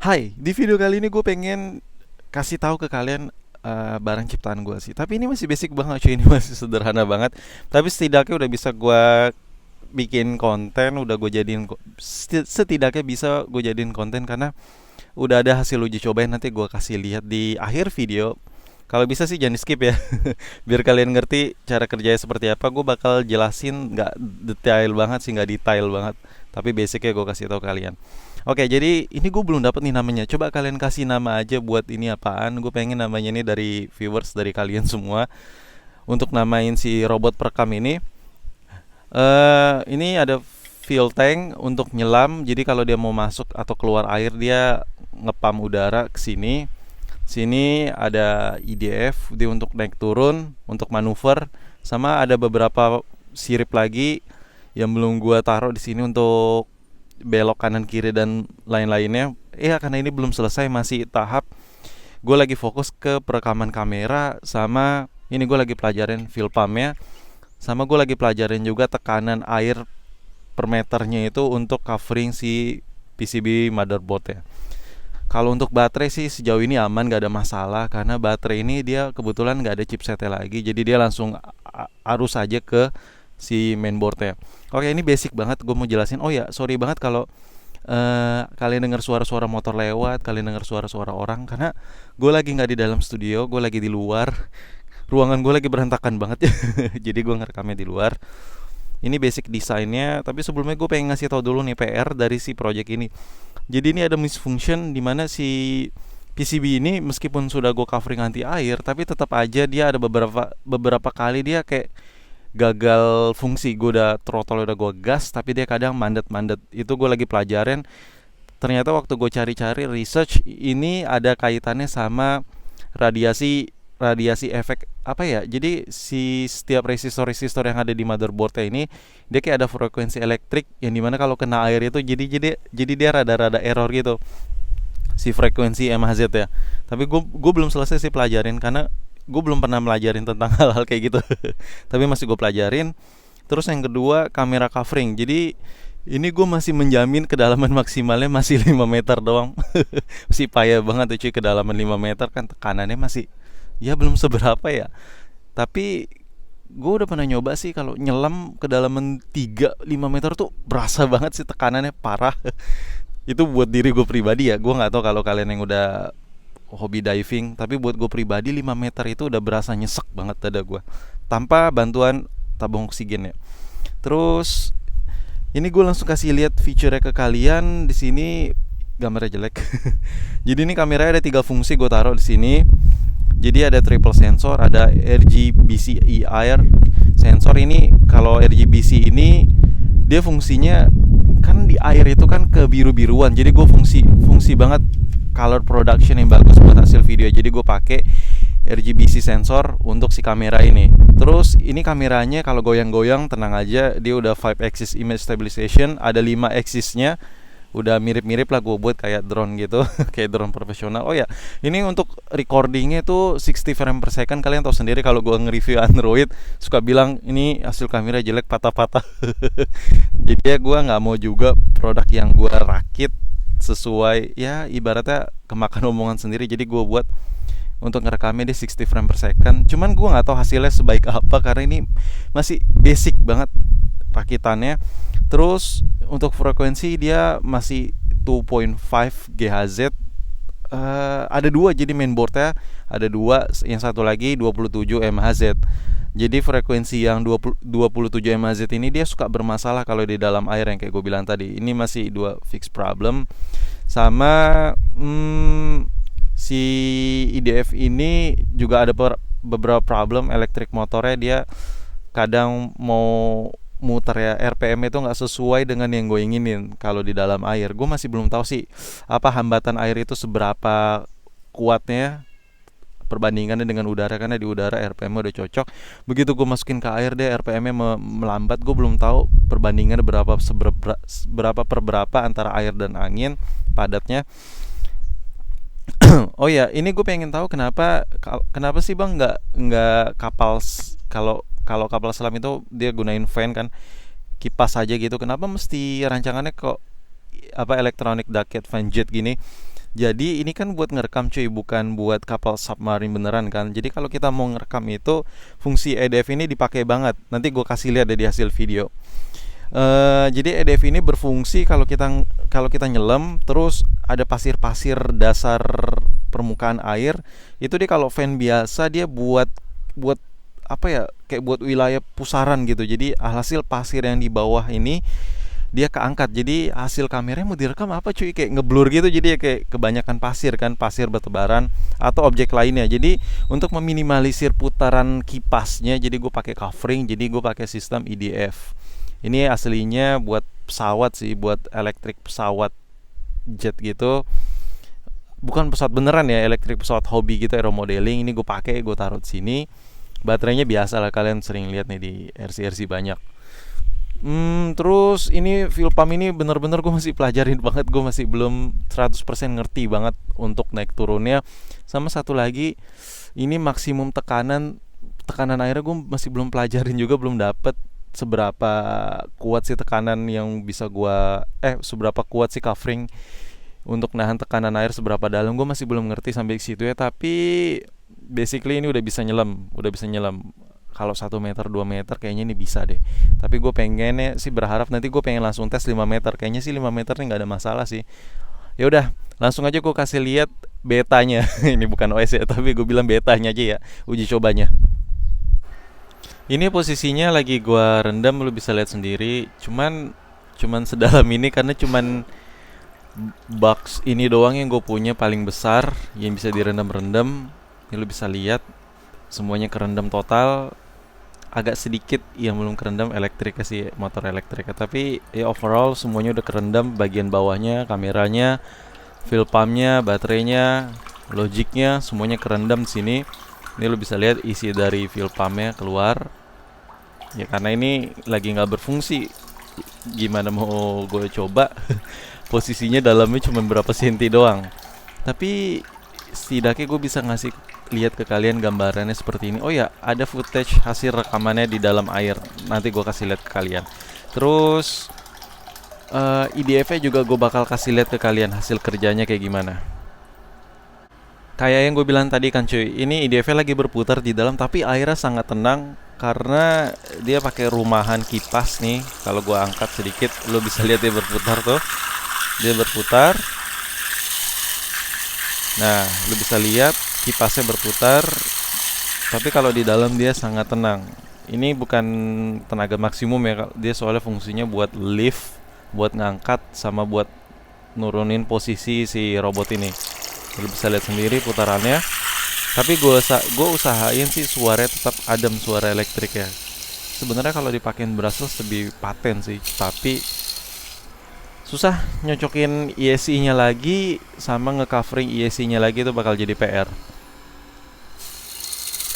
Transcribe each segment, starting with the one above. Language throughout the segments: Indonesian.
Hai, di video kali ini gue pengen kasih tahu ke kalian barang ciptaan gue sih. Tapi ini masih basic banget cuy, ini masih sederhana banget. Tapi setidaknya udah bisa gue bikin konten, udah gue jadiin setidaknya bisa gue jadiin konten karena udah ada hasil uji cobain, nanti gue kasih lihat di akhir video. Kalau bisa sih jangan di skip ya, biar kalian ngerti cara kerjanya seperti apa. Gue bakal jelasin nggak detail banget sih, nggak detail banget. Tapi basicnya gue kasih tahu kalian. Oke, jadi ini gue belum dapat nih namanya. Coba kalian kasih nama aja buat ini apaan. Gue pengen namanya ini dari viewers dari kalian semua. Untuk namain si robot perekam ini, ini ada fuel tank untuk nyelam. Jadi kalau dia mau masuk atau keluar air dia ngepam udara ke sini. Sini ada IDF dia untuk naik turun, untuk manuver, sama ada beberapa sirip lagi yang belum gua taruh di sini untuk belok kanan kiri dan lain-lainnya. Karena ini belum selesai, masih tahap gue lagi fokus ke perekaman kamera, sama ini gue lagi pelajarin fuel pumpnya, sama gue lagi pelajarin juga tekanan air per meternya itu untuk covering si PCB motherboard ya. Kalau untuk baterai sih sejauh ini aman, gak ada masalah karena baterai ini dia kebetulan gak ada chipsetnya lagi, jadi dia langsung arus aja ke si mainboardnya. Oke, ini basic banget gue mau jelasin. Oh ya, sorry banget kalau kalian dengar suara-suara motor lewat, kalian dengar suara-suara orang, karena gue lagi nggak di dalam studio, gue lagi di luar. Ruangan gue lagi berantakan banget ya, jadi gue ngerekamnya di luar. Ini basic desainnya, tapi sebelumnya gue pengen ngasih tau dulu nih PR dari si project ini. Jadi ini ada misfunction di mana si PCB ini meskipun sudah gue covering anti air, tapi tetap aja dia ada beberapa kali dia kayak gagal fungsi. Gue udah throttle, udah gue gas, tapi dia kadang mandet-mandet. Itu gue lagi pelajarin. Ternyata waktu gue cari-cari research, ini ada kaitannya sama radiasi radiasi efek apa ya. Jadi si setiap resistor-resistor yang ada di motherboardnya ini dia kayak ada frekuensi elektrik yang dimana kalau kena air itu jadi dia rada-rada error gitu, si frekuensi MHZ ya. Tapi gue belum selesai sih pelajarin karena gue belum pernah melajarin tentang hal-hal kayak gitu. Tapi masih gue pelajarin. Terus yang kedua, kamera covering. Jadi ini gue masih menjamin kedalaman maksimalnya masih 5 meter doang. Masih payah banget tuh cuy, kedalaman 5 meter kan tekanannya masih ya belum seberapa ya. Tapi gue udah pernah nyoba sih kalau nyelam kedalaman 3-5 meter tuh berasa banget sih tekanannya parah. Itu buat diri gue pribadi ya. Gue nggak tahu kalau kalian yang udah hobi diving, tapi buat gue pribadi 5 meter itu udah berasa nyesek banget dada gue tanpa bantuan tabung oksigen ya. Terus ini gue langsung kasih lihat fiturnya ke kalian di sini. Gambarnya jelek. Jadi ini kameranya ada 3 fungsi gue taruh di sini. Jadi ada triple sensor, ada RGBC IR sensor. Ini kalau RGBC ini dia fungsinya kan di air itu kan ke biru-biruan. Jadi gue fungsi banget color production yang bagus buat hasil video. Jadi gue pakai RGBC sensor untuk si kamera ini. Terus ini kameranya kalau goyang-goyang tenang aja, dia udah 5 axis image stabilization, ada 5 axisnya. Udah mirip-mirip lah gue buat kayak drone gitu. Kayak drone profesional. Oh ya, ini untuk recordingnya tuh 60 frame per second. Kalian tahu sendiri kalau gue nge-review Android suka bilang ini hasil kamera jelek, patah-patah. Jadi ya gue gak mau juga produk yang gue rakit sesuai ya ibaratnya kemakan omongan sendiri. Jadi gue buat untuk ngerekamnya di 60 frame per second. Cuman gue nggak tahu hasilnya sebaik apa karena ini masih basic banget rakitannya. Terus untuk frekuensi dia masih 2.5 GHz. Ada dua, jadi mainboardnya ada dua, yang satu lagi 27 MHz. Jadi frekuensi yang 27 MHz ini dia suka bermasalah kalau di dalam air yang kayak gue bilang tadi. Ini masih dua fix problem. Sama si IDF ini juga ada beberapa problem elektrik motornya. Dia kadang mau muter ya, RPM itu nggak sesuai dengan yang gue inginin kalau di dalam air. Gue masih belum tahu sih apa hambatan air itu seberapa kuatnya perbandingannya dengan udara, karena di udara RPM-nya udah cocok. Begitu gue masukin ke air deh RPM-nya melambat. Gue belum tahu perbandingannya berapa per berapa antara air dan angin padatnya. Oh ya, ini gue pengen tahu kenapa sih bang nggak kapal kalau kalau kapal selam itu dia gunain fan kan, kipas aja gitu. Kenapa mesti rancangannya kok apa electronic ducket fan jet gini? Jadi ini kan buat ngerekam cuy, bukan buat kapal submarine beneran kan. Jadi kalau kita mau ngerekam itu, fungsi EDF ini dipakai banget. Nanti gue kasih lihat deh di hasil video. Jadi EDF ini berfungsi kalau kita nyelam, terus ada pasir-pasir dasar permukaan air. Itu dia kalau fan biasa dia buat buat apa ya, kayak buat wilayah pusaran gitu. Jadi hasil pasir yang di bawah ini dia keangkat, jadi hasil kameranya mau direkam apa cuy, kayak ngeblur gitu, jadi ya kayak kebanyakan pasir kan, pasir bertebaran atau objek lainnya. Jadi untuk meminimalisir putaran kipasnya, jadi gue pakai covering, jadi gue pakai sistem EDF. Ini aslinya buat pesawat sih, buat elektrik pesawat jet gitu, bukan pesawat beneran ya, elektrik pesawat hobi gitu, aeromodeling. Ini gue pakai, gue taruh di sini. Baterainya biasa lah, kalian sering lihat nih di RC-RC banyak. Terus ini fuel pump ini bener-bener gue masih pelajarin banget, gue masih belum 100% ngerti banget untuk naik turunnya. Sama satu lagi, ini maksimum tekanan airnya gue masih belum pelajarin juga, belum dapet seberapa kuat sih tekanan yang bisa seberapa kuat sih covering untuk nahan tekanan air seberapa dalam, gue masih belum ngerti sampai situ ya. Tapi basically ini udah bisa nyelam kalau 1 meter 2 meter kayaknya ini bisa deh. Tapi gue pengennya sih, berharap nanti gue pengen langsung tes 5 meter. Kayaknya sih 5 meter nih nggak ada masalah sih. Ya udah, langsung aja gue kasih lihat betanya. Ini bukan OS ya, tapi gue bilang betanya aja ya, uji cobanya. Ini posisinya lagi gue rendam, lu bisa lihat sendiri. Cuman sedalam ini karena cuman box ini doang yang gue punya paling besar yang bisa direndam-rendam. Ini lu bisa lihat semuanya kerendam total. Agak sedikit yang belum kerendam elektriknya sih, motor elektriknya, tapi ya overall semuanya udah kerendam. Bagian bawahnya, kameranya, fuel pumpnya, baterainya, logiknya, semuanya kerendam di sini. Ini lo bisa lihat isi dari fuel pumpnya keluar ya, karena ini lagi nggak berfungsi. Gimana mau gue coba? Posisinya dalamnya cuma berapa senti doang, tapi setidaknya gue bisa ngasih lihat ke kalian gambarannya seperti ini. Oh ya, ada footage hasil rekamannya di dalam air, nanti gue kasih lihat ke kalian. Terus IDF-nya juga gue bakal kasih lihat ke kalian hasil kerjanya kayak gimana. Kayak yang gue bilang tadi kan cuy, ini IDF-nya lagi berputar di dalam, tapi airnya sangat tenang karena dia pakai rumahan kipas nih. Kalau gue angkat sedikit, lo bisa lihat dia berputar tuh, dia berputar. Nah, lu bisa lihat kipasnya berputar, tapi kalau di dalam dia sangat tenang. Ini bukan tenaga maksimum ya, dia soalnya fungsinya buat lift, buat ngangkat, sama buat nurunin posisi si robot ini. Lu bisa lihat sendiri putarannya. Tapi gue usahain sih suaranya tetap adem, suara elektrik ya. Sebenarnya kalau dipakein brushless lebih paten sih, tapi susah nyocokin ESC-nya lagi sama ngecovering ESC-nya lagi, itu bakal jadi PR.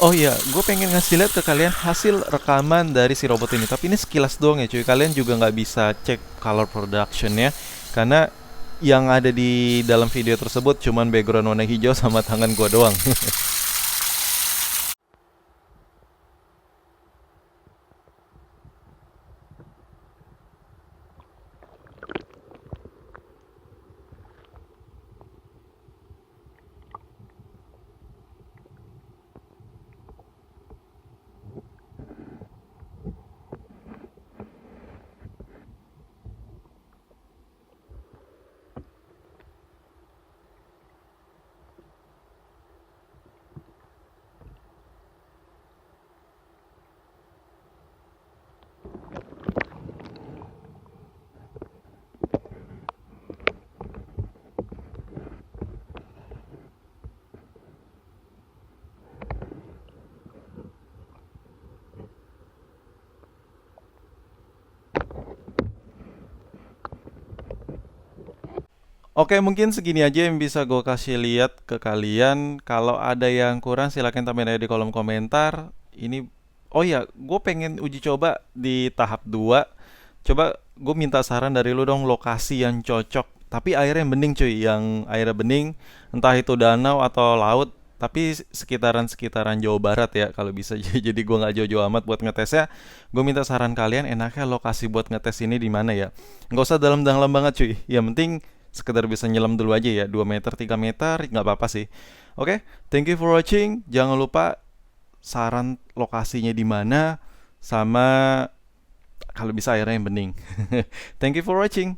Oh iya, gue pengen ngasih lihat ke kalian hasil rekaman dari si robot ini. Tapi ini sekilas doang ya cuy, kalian juga nggak bisa cek color production-nya, karena yang ada di dalam video tersebut cuman background warna hijau sama tangan gue doang. Oke, mungkin segini aja yang bisa gue kasih lihat ke kalian. Kalau ada yang kurang silahkan tambahin aja di kolom komentar. Ini, oh ya, gue pengen uji coba di tahap 2. Coba gue minta saran dari lu dong, lokasi yang cocok. Tapi airnya yang bening cuy, yang airnya bening, entah itu danau atau laut. Tapi sekitaran-sekitaran Jawa Barat ya kalau bisa. Jadi gue nggak jauh-jauh amat buat ngetesnya. Gue minta saran kalian, enaknya lokasi buat ngetes ini di mana ya? Nggak usah dalam-dalam banget cuy. Yang penting sekedar bisa nyelam dulu aja ya, 2 meter 3 meter nggak apa-apa sih. Oke, thank you for watching. Jangan lupa saran lokasinya di mana, sama kalau bisa airnya yang bening. Thank you for watching.